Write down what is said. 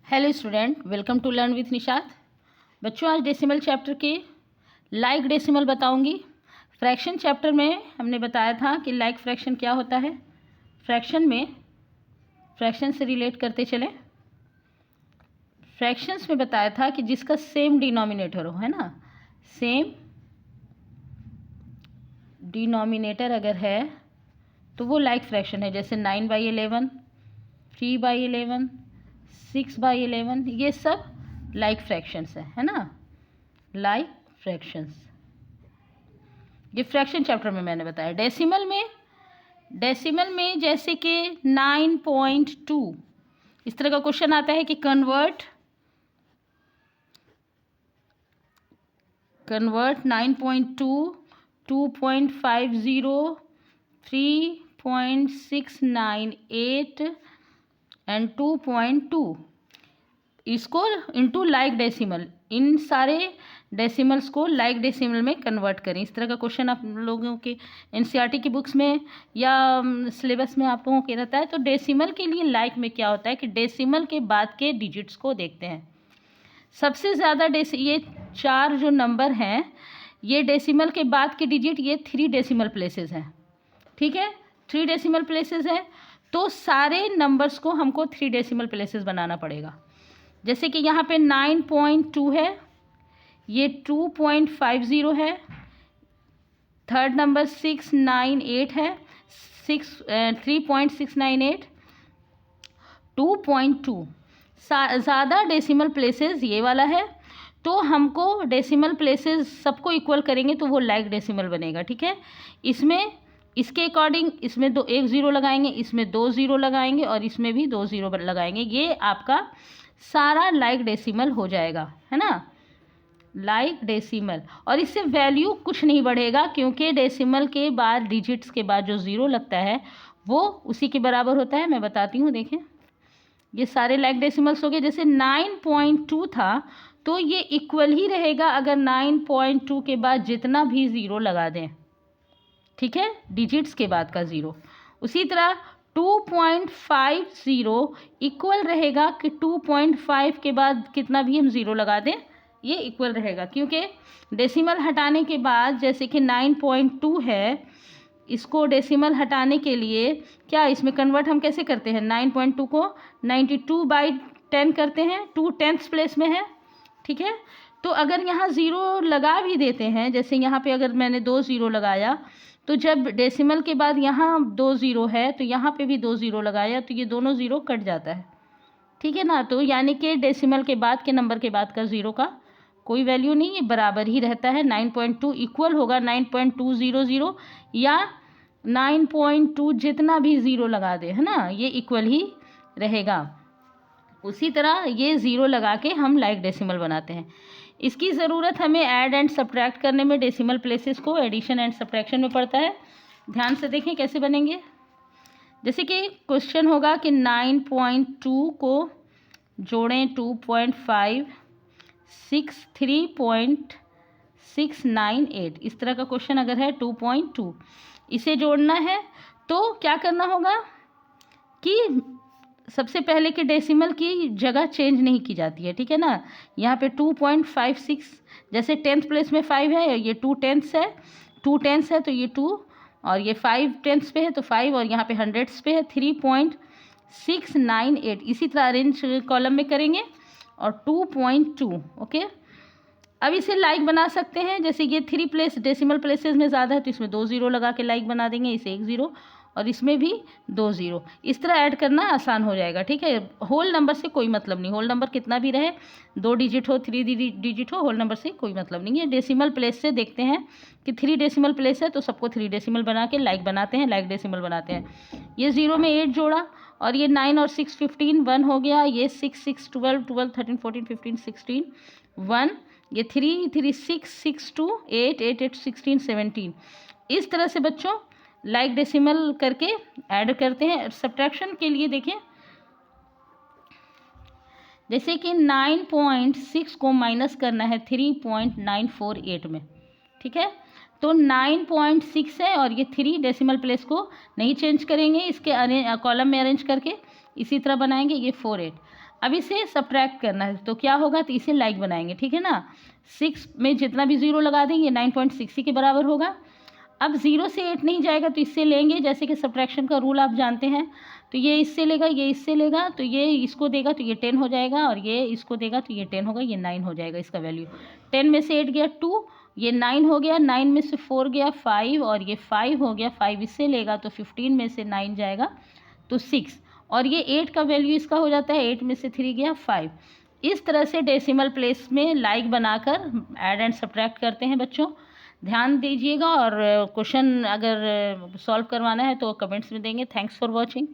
Hello student, welcome to learn with Nishat. बच्चों, आज decimal chapter के लाइक डेसिमल बताऊंगी। फ्रैक्शन चैप्टर में हमने बताया था कि लाइक फ्रैक्शन क्या होता है। फ्रैक्शन में फ्रैक्शन से रिलेट करते चलें। फ्रैक्शंस में बताया था कि जिसका सेम डिनोमिनेटर हो, है ना, सेम डिनोमिनेटर अगर है तो वो लाइक फ्रैक्शन है। जैसे 9/11, 3/11, 6/11, ये सब लाइक फ्रैक्शंस है ना, लाइक फ्रैक्शंस। ये फ्रैक्शन चैप्टर में मैंने बताया। डेसिमल में जैसे कि 9.2 इस तरह का क्वेश्चन आता है कि कन्वर्ट 9.2, 2.50, 3.698 एंड 2.2 इसको इनटू लाइक डेसिमल, इन सारे डेसिमल्स को लाइक डेसिमल में कन्वर्ट करें। इस तरह का क्वेश्चन आप लोगों के एनसीईआरटी की बुक्स में या सिलेबस में आप लोगों के रहता है। तो डेसिमल के लिए लाइक में क्या होता है कि डेसिमल के बाद के डिजिट्स को देखते हैं। सबसे ज़्यादा ये 4 जो नंबर हैं, ये डेसिमल के बाद के डिजिट, ये 3 डेसिमल प्लेसेस हैं। ठीक है, 3 डेसिमल प्लेसेस हैं, तो सारे नंबर्स को हमको 3 डेसिमल प्लेसेस बनाना पड़ेगा। जैसे कि यहाँ पे 9.2 है, ये 2.50 है, थर्ड नंबर 698 है, 3.698, 2.2। ज़्यादा डेसिमल प्लेसेस ये वाला है, तो हमको डेसिमल प्लेसेस सबको इक्वल करेंगे तो वो लाइक डेसिमल बनेगा। ठीक है, इसमें इसके अकॉर्डिंग इसमें 1 0 लगाएंगे, इसमें 2 0 लगाएंगे और इसमें भी 2 0 लगाएंगे। ये आपका सारा लाइक डेसिमल हो जाएगा, है ना, लाइक डेसिमल। और इससे वैल्यू कुछ नहीं बढ़ेगा, क्योंकि डेसिमल के बाद डिजिट्स के बाद जो 0 लगता है वो उसी के बराबर होता है। मैं बताती हूँ, देखें, ये सारे लाइक डेसिमल्स हो गए। जैसे 9.2 था तो ये इक्वल ही रहेगा अगर 9.2 के बाद जितना भी 0 लगा दें। ठीक है, डिजिट्स के बाद का 0। उसी तरह 2.50 इक्वल रहेगा कि 2.5 के बाद कितना भी हम 0 लगा दें ये इक्वल रहेगा, क्योंकि डेसिमल हटाने के बाद जैसे कि 9.2 है, इसको डेसिमल हटाने के लिए क्या इसमें कन्वर्ट हम कैसे करते हैं, 9.2 को 92/10 करते हैं, 2/10 प्लेस में है। ठीक है, तो अगर यहाँ 0 लगा भी देते हैं, जैसे यहाँ पे अगर मैंने 2 0 लगाया, तो जब डेसिमल के बाद यहाँ 2 0 है तो यहाँ पे भी 2 0 लगाया, तो ये दोनों 0 कट जाता है। ठीक है ना, तो यानी कि डेसिमल के बाद के नंबर के बाद का 0 का कोई वैल्यू नहीं, ये बराबर ही रहता है। 9.2 इक्वल होगा 9.200 या 9.2 जितना भी 0 लगा दे, है ना, ये इक्वल ही रहेगा। उसी तरह ये 0 लगा के हम लाइक डेसिमल बनाते हैं। इसकी ज़रूरत हमें ऐड एंड सब्ट्रैक्ट करने में, डेसिमल प्लेसेस को एडिशन एंड सब्ट्रैक्शन में पड़ता है। ध्यान से देखें कैसे बनेंगे। जैसे कि क्वेश्चन होगा कि 9.2 को जोड़ें 2.5, 3.698, इस तरह का क्वेश्चन अगर है 2.2 इसे जोड़ना है, तो क्या करना होगा कि सबसे पहले के डेसिमल की जगह चेंज नहीं की जाती है। ठीक है ना, यहाँ पे 2.56, जैसे 10th प्लेस में 5 है, ये 2/10 है, 2/10 है तो ये 2, और ये 5/10 पे है तो 5, और यहाँ पे 100 पे है 3.698। इसी तरह अरेंज कॉलम में करेंगे और 2.2। ओके, अब इसे लाइक बना सकते हैं। जैसे ये 3 प्लेस डेसिमल प्लेसेस में ज़्यादा है तो इसमें 2 0 लगा के लाइक बना देंगे, इसे 1 0 और इसमें भी 2 0। इस तरह ऐड करना आसान हो जाएगा। ठीक है, होल नंबर से कोई मतलब नहीं, होल नंबर कितना भी रहे, 2 डिजिट हो 3 डिजिट हो, होल नंबर से कोई मतलब नहीं है। डेसिमल प्लेस से देखते हैं कि 3 डेसिमल प्लेस है तो सबको 3 डेसिमल बना के लाइक बनाते हैं, लाइक डेसिमल बनाते हैं। ये 0 में 8 जोड़ा, और ये 9 और 6 15 1 हो गया, ये 6 6 12 12 13 14 15 16 1, ये 3 3 6 6 2 8 8 8 16 17। इस तरह से बच्चों लाइक डेसिमल करके ऐड करते हैं। सब्ट्रैक्शन के लिए देखें, जैसे कि 9.6 को माइनस करना है 3.948 में। ठीक है, तो 9.6 है और ये 3 डेसिमल प्लेस को नहीं चेंज करेंगे, इसके कॉलम में अरेंज करके इसी तरह बनाएंगे। ये 48। अब इसे सब्ट्रैक्ट करना है, तो क्या होगा, तो इसे लाइक बनाएंगे, ठीक है ना। 6 में जितना भी 0 लगा देंगे 9.6 के बराबर होगा। अब 0 से 8 नहीं जाएगा तो इससे लेंगे, जैसे कि सब्ट्रैक्शन का रूल आप जानते हैं, तो ये इससे लेगा, ये इससे लेगा, तो ये इसको देगा तो ये 10 हो जाएगा, और ये इसको देगा तो ये 10 होगा, ये 9 हो जाएगा इसका वैल्यू। 10 में से 8 गया 2, ये 9 हो गया, 9 में से 4 गया 5, और ये 5 हो गया, 5 इससे लेगा तो 15 में से 9 जाएगा तो 6, और ये 8 का वैल्यू इसका हो जाता है, 8 में से 3 गया 5। इस तरह से डेसिमल प्लेस में लाइक बनाकर ऐड एंड सब्ट्रैक्ट करते हैं बच्चों, ध्यान दीजिएगा। और क्वेश्चन अगर सॉल्व करवाना है तो कमेंट्स में देंगे। Thanks for watching.